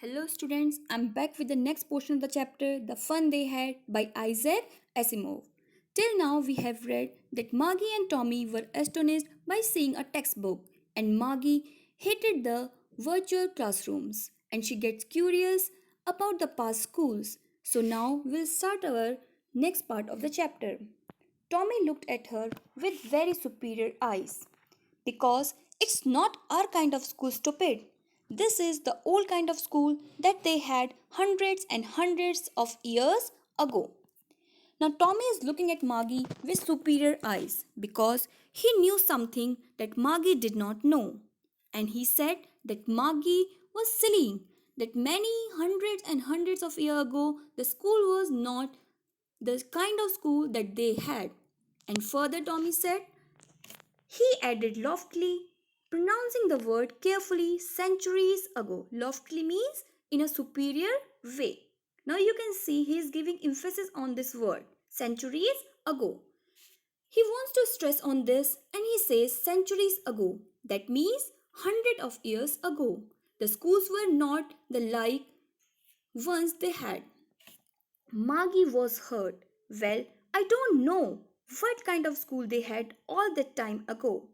Hello, students. I'm back with the next portion of the chapter, The Fun They Had by Isaac Asimov. Till now, we have read that Margie and Tommy were astonished by seeing a textbook, and Margie hated the virtual classrooms, and she gets curious about the past schools. So, now we'll start our next part of the chapter. Tommy looked at her with very superior eyes. Because it's not our kind of school, stupid. This is the old kind of school that they had hundreds and hundreds of years ago. Now, Tommy is looking at Margie with superior eyes because he knew something that Margie did not know. And he said that Margie was silly, that many hundreds and hundreds of years ago, the school was not the kind of school that they had. And further, Tommy said, he added loftily, pronouncing the word carefully centuries ago. Loftily means in a superior way. Now you can see he is giving emphasis on this word, centuries ago. He wants to stress on this and he says centuries ago. That means hundred of years ago. The schools were not the like ones they had. Margie was hurt. Well, I don't know what kind of school they had all that time ago.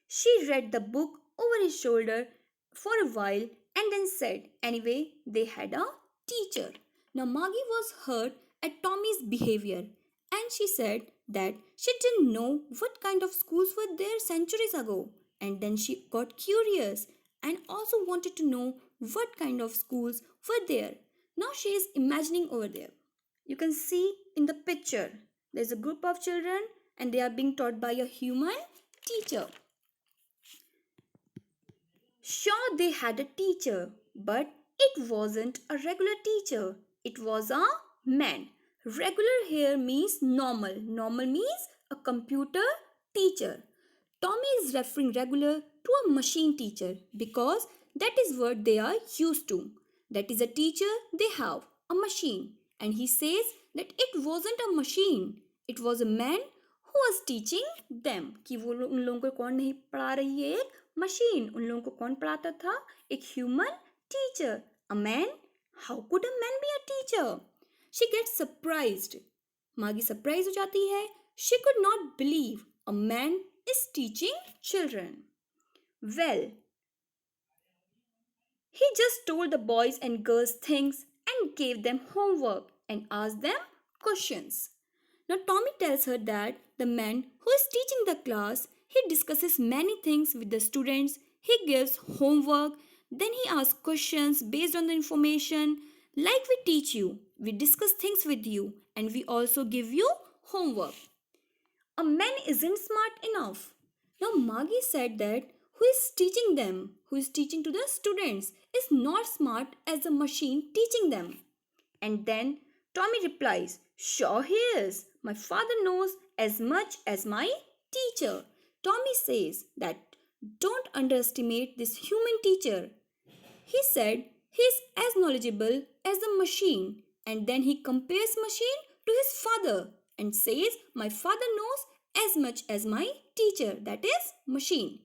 She read the book over his shoulder for a while and then said, anyway, they had a teacher. Now, Margie was hurt at Tommy's behavior and she said that she didn't know what kind of schools were there centuries ago. And then she got curious and also wanted to know what kind of schools were there. Now she is imagining over there. You can see in the picture, there's a group of children and they are being taught by a human teacher. Sure, they had a teacher, but it wasn't a regular teacher. It was a man. Regular here means normal. Normal means a computer teacher. Tommy is referring regular to a machine teacher because that is what they are used to. That is a teacher they have, a machine. And he says that it wasn't a machine. It was a man who was teaching them. कि वो उन लोगों को कौन नहीं पढ़ा रही है, एक मशीन. उन लोगों को कौन पढ़ाता था, एक human teacher. A man? How could a man be a teacher? She gets surprised. Margie surprised हो जाती है. She could not believe a man is teaching children. Well, he just told the boys and girls things and gave them homework and asked them questions. Now, Tommy tells her that the man who is teaching the class, he discusses many things with the students, he gives homework, then he asks questions based on the information. Like we teach you, we discuss things with you, and we also give you homework. A man isn't smart enough. Now, Margie said that who is teaching them, who is teaching to the students, is not smart as a machine teaching them. And then Tommy replies, sure he is. My father knows as much as my teacher. Tommy says that don't underestimate this human teacher. He said he is as knowledgeable as the machine, and then he compares machine to his father and says my father knows as much as my teacher, that is machine.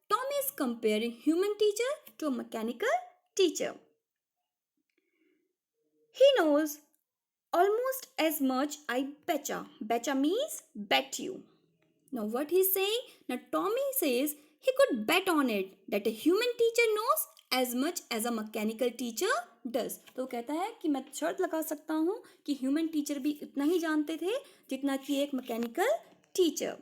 Tommy is comparing human teacher to a mechanical teacher. He knows almost as much, I betcha. Betcha means bet you. Now what he's saying? Now Tommy says he could bet on it that a human teacher knows as much as a mechanical teacher does. तो वो कहता है कि मैं शर्त लगा सकता हूँ कि ह्यूमन टीचर भी इतना ही जानते थे जितना कि एक mechanical teacher.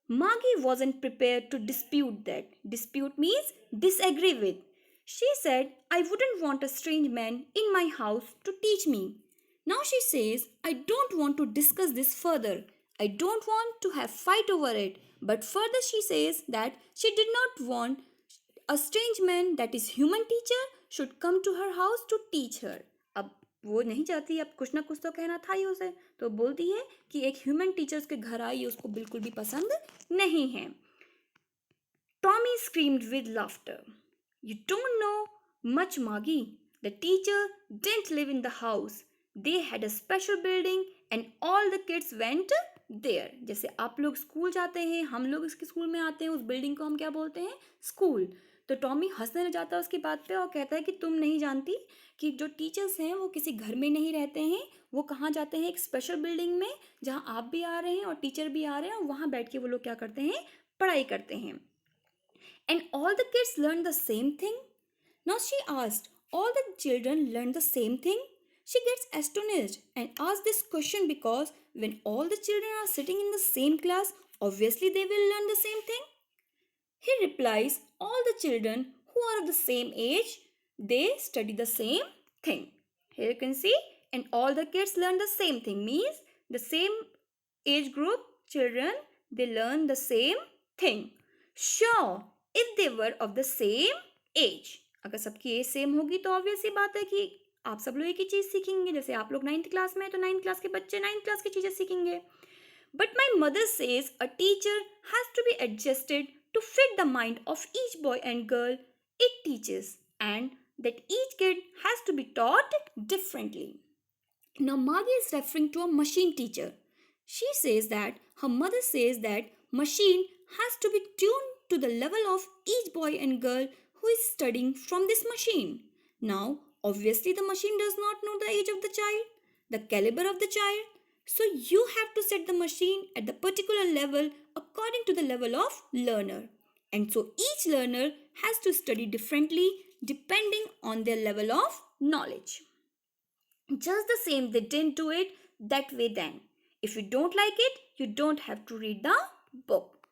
Margie wasn't prepared to dispute that. Dispute means disagree with. She said, I wouldn't want a strange man in my house to teach me. Now she says, I don't want to discuss this further. I don't want to have fight over it. But further she says that she did not want a strange man, that is human teacher, should come to her house to teach her. अब वो नहीं चाहती, अब कुछ ना कुछ तो कहना था ही उसे, तो बोलती है कि एक ह्यूमन टीचर उसके घर आई उसको बिल्कुल भी पसंद नहीं है. Tommy screamed with laughter. You don't know much, Margie. The teacher didn't live in the house. They had a special building and all the kids went there. जैसे आप लोग स्कूल जाते हैं, हम लोग इसके स्कूल में आते हैं, उस बिल्डिंग को हम क्या बोलते हैं, स्कूल. तो टॉमी हंसने लग जाता है उसकी बात पे और कहता है कि तुम नहीं जानती कि जो टीचर्स हैं वो किसी घर में नहीं रहते हैं, वो कहाँ जाते हैं, एक स्पेशल बिल्डिंग में जहाँ आप भी आ रहे हैं और टीचर भी आ रहे हैं और वहाँ बैठ के वो लोग क्या करते हैं, पढ़ाई करते हैं. And all the kids learn the same thing? Now she asked, all the children learn the same thing? She gets astonished and asks this question because when all the children are sitting in the same class, obviously they will learn the same thing. He replies, all the children who are of the same age, they study the same thing. Here you can see, and all the kids learn the same thing means the same age group children, they learn the same thing. Sure, if they were of the same age. अगर सबकी as same होगी तो obvious सी बात है कि आप सब लोग एक ही चीज़ सीखेंगे. जैसे आप लोग 9th क्लास में हैं तो 9th क्लास के बच्चे 9th क्लास की चीज़ें सीखेंगे. But my mother says a teacher has to be adjusted to fit the mind of each boy and girl it teaches, and that each kid has to be taught differently. Now, Maggie is referring to a machine teacher. She says that her mother says that machine has to be tuned to the level of each boy and girl who is studying from this machine. Now, obviously, the machine does not know the age of the child, the caliber of the child. So, you have to set the machine at the particular level according to the level of learner. And so, each learner has to study differently depending on their level of knowledge. Just the same, they didn't do it that way then. If you don't like it, you don't have to read the book.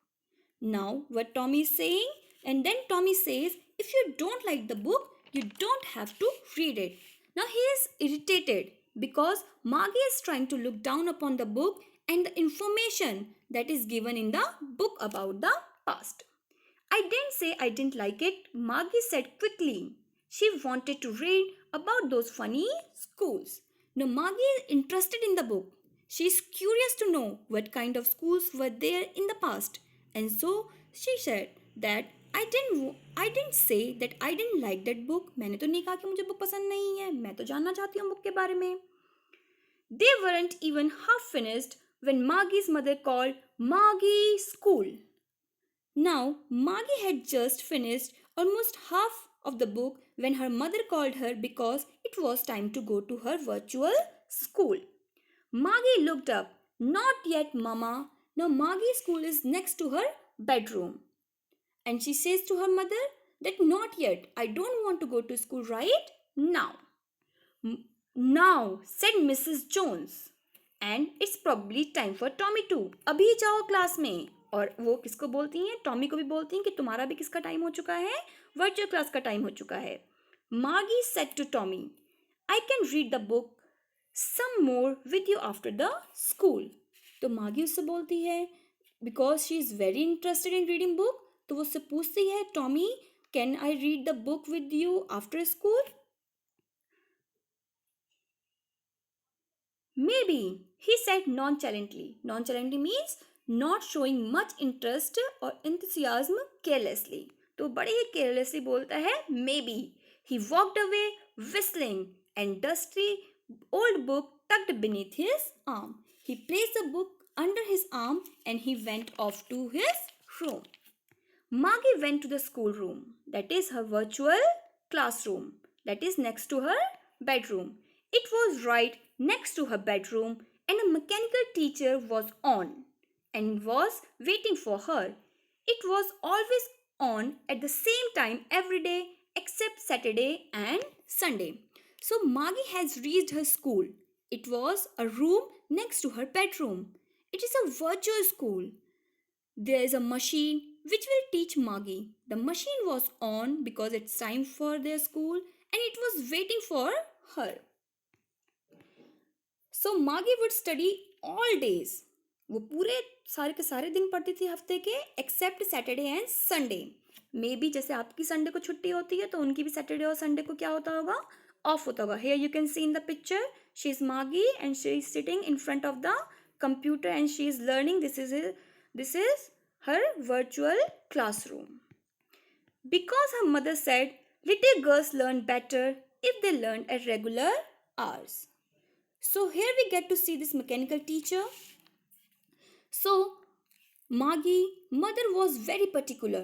Now, what Tommy is saying, and then Tommy says, if you don't like the book, you don't have to read it. Now, he is irritated because Maggie is trying to look down upon the book and the information that is given in the book about the past. I didn't say I didn't like it, Maggie said quickly. She wanted to read about those funny schools. Now, Maggie is interested in the book. She is curious to know what kind of schools were there in the past. And so she said that I didn't say that I didn't like that book. मैंने तो नहीं कहा कि मुझे book पसंद नहीं है. मैं तो जानना चाहती हूँ बुक के बारे में. They weren't even half finished when Maggie's mother called Maggie school. Now, Maggie had just finished almost half of the book when her mother called her because it was time to go to her virtual school. Maggie looked up. Not yet, Mama. Now, Maggie's school is next to her bedroom. And she says to her mother that not yet. I don't want to go to school right now. Now, said Mrs. Jones. And it's probably time for Tommy too. अभी जाओ class में. और वो किसको बोलती हैं, Tommy को भी बोलती हैं कि तुम्हारा भी किसका टाइम हो चुका है, वर्चुअल क्लास का टाइम हो चुका है. Maggie said to Tommy, I can read the book some more with you after the school. तो मागी उससे बोलती है because she is very interested in reading book, तो वो उससे पूछती है Tommy can I read the book with you after school. Maybe, he said nonchalantly. Nonchalantly means not showing much interest or enthusiasm carelessly. तो बड़े ही carelessly बोलता है maybe. He walked away whistling and dusty old book tucked beneath his arm. He placed the book under his arm and he went off to his room. Maggie went to the schoolroom, that is her virtual classroom, that is next to her bedroom. It was right next to her bedroom and a mechanical teacher was on and was waiting for her. It was always on at the same time every day except Saturday and Sunday. So Maggie has reached her school. It was a room next to her bedroom. It is a virtual school. There is a machine which will teach Maggie. The machine was on because it's time for their school and it was waiting for her. So Maggie would study all days. वो पूरे सारे के सारे दिन पढ़ती थी हफ्ते के except Saturday and Sunday. Maybe जैसे आपकी संडे को छुट्टी होती है तो उनकी भी सैटरडे और संडे को क्या होता होगा, ऑफ होता होगा. Here you can see in the picture she is Maggie and she is sitting in front of the computer and she is learning. This is her virtual classroom. Because her mother said little girls learn better if they learn at regular hours. So here we get to see this mechanical teacher. So Maggie, mother was very particular.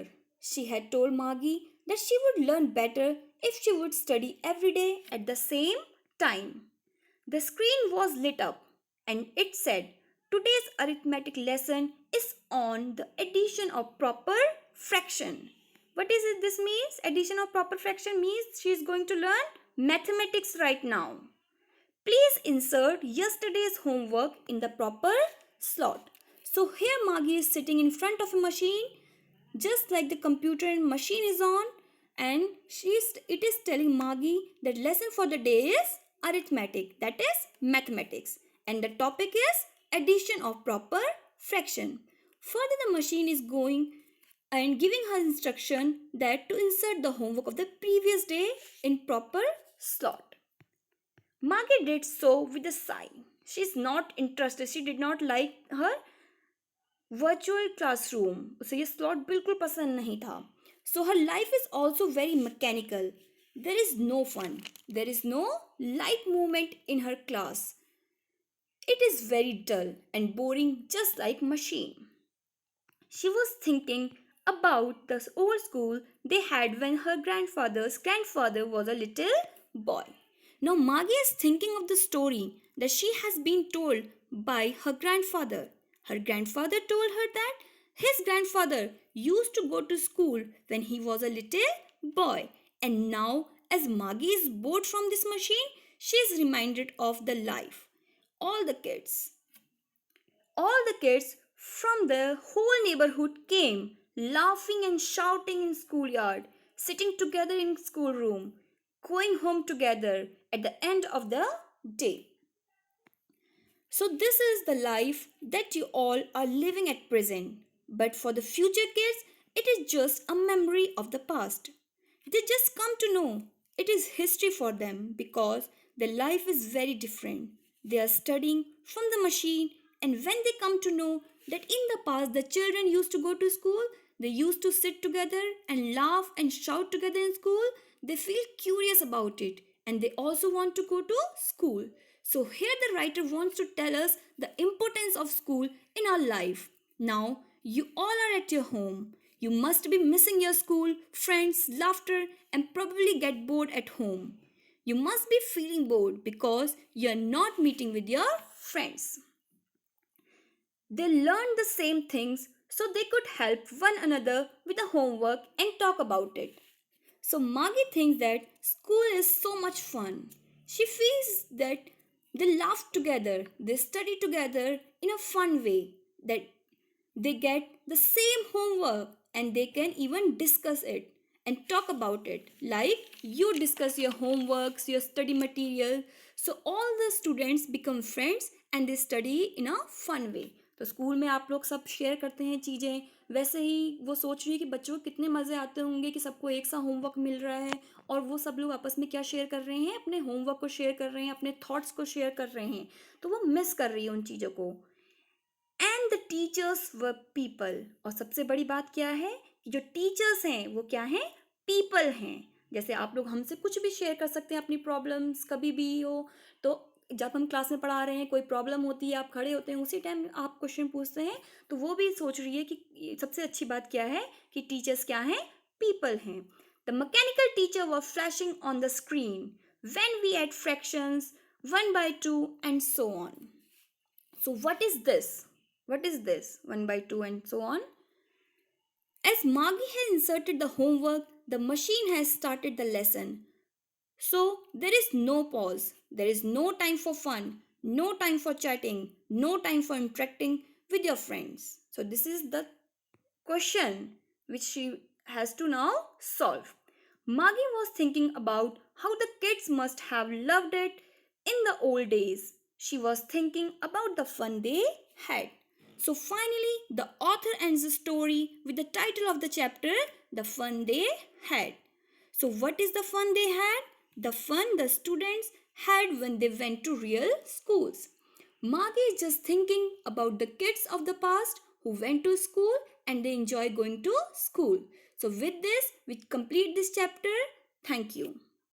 She had told Maggie that she would learn better if she would study every day at the same time. The screen was lit up and it said, "Today's arithmetic lesson is on the addition of proper fraction." What is it this means? Addition of proper fraction means she is going to learn mathematics right now. Please insert yesterday's homework in the proper slot. So here Maggie is sitting in front of a machine, just like the computer and machine is on, and it is telling Maggie that lesson for the day is arithmetic, that is mathematics, and the topic is addition of proper fraction. Further, the machine is going and giving her instruction that to insert the homework of the previous day in proper slot. Margaret did so with a sigh. She is not interested. She did not like her virtual classroom. उसे ये slot बिल्कुल पसंद नहीं था. So her life is also very mechanical. There is no fun. There is no light movement in her class. It is very dull and boring, just like machine. She was thinking about the old school they had when her grandfather's grandfather was a little boy. Now Maggie is thinking of the story that she has been told by her grandfather. Her grandfather told her that his grandfather used to go to school when he was a little boy. And now, as Maggie is bored from this machine, she is reminded of the life. All the kids from the whole neighborhood came, laughing and shouting in schoolyard, sitting together in schoolroom, going home together at the end of the day. So this is the life that you all are living at present. But for the future kids, it is just a memory of the past. They just come to know it is history for them because their life is very different. They are studying from the machine, and when they come to know that in the past the children used to go to school, they used to sit together and laugh and shout together in school, they feel curious about it and they also want to go to school. So here the writer wants to tell us the importance of school in our life. Now you all are at your home. You must be missing your school, friends, laughter, and probably get bored at home. You must be feeling bored because you are not meeting with your friends. They learned the same things so they could help one another with the homework and talk about it. So Maggie thinks that school is so much fun. She feels that they laugh together, they study together in a fun way, that they get the same homework and they can even discuss it and talk about it. Like you discuss your homeworks, your study material. So all the students become friends and they study in a fun way. तो school में आप लोग सब share करते हैं चीज़ें, वैसे ही वो सोच रही है कि बच्चों को कितने मज़े आते होंगे कि सबको एक सा होमवर्क मिल रहा है और वो सब लोग आपस में क्या शेयर कर रहे हैं, अपने होमवर्क को शेयर कर रहे हैं, अपने थॉट्स को शेयर कर रहे हैं. तो वो मिस कर रही है उन चीज़ों को. And the teachers were people. और सबसे बड़ी बात क्या है कि जो टीचर्स हैं वो क्या हैं? पीपल हैं. जैसे आप लोग हमसे कुछ भी शेयर कर सकते हैं अपनी प्रॉब्लम्स कभी भी हो. तो जब हम क्लास में पढ़ा रहे हैं कोई प्रॉब्लम होती है, आप खड़े होते हैं, उसी टाइम आप क्वेश्चन पूछते हैं, तो वो भी सोच रही है कि सबसे अच्छी बात क्या है कि टीचर्स क्या हैं? पीपल हैं. The mechanical teacher were flashing on the screen when we add fractions 1/2 and so on. So what is this? What is this? 1/2 and so on. As Maggie has inserted the homework, the machine has started the lesson. So there is no pause. There is no time for fun, no time for chatting, no time for interacting with your friends. So this is the question which she has to now solve. Maggie was thinking about how the kids must have loved it in the old days. She was thinking about the fun they had. So finally, the author ends the story with the title of the chapter, The Fun They Had. So what is the fun they had? The fun the students had when they went to real schools. Maggie is just thinking about the kids of the past who went to school and they enjoy going to school. So with this, we complete this chapter. Thank you.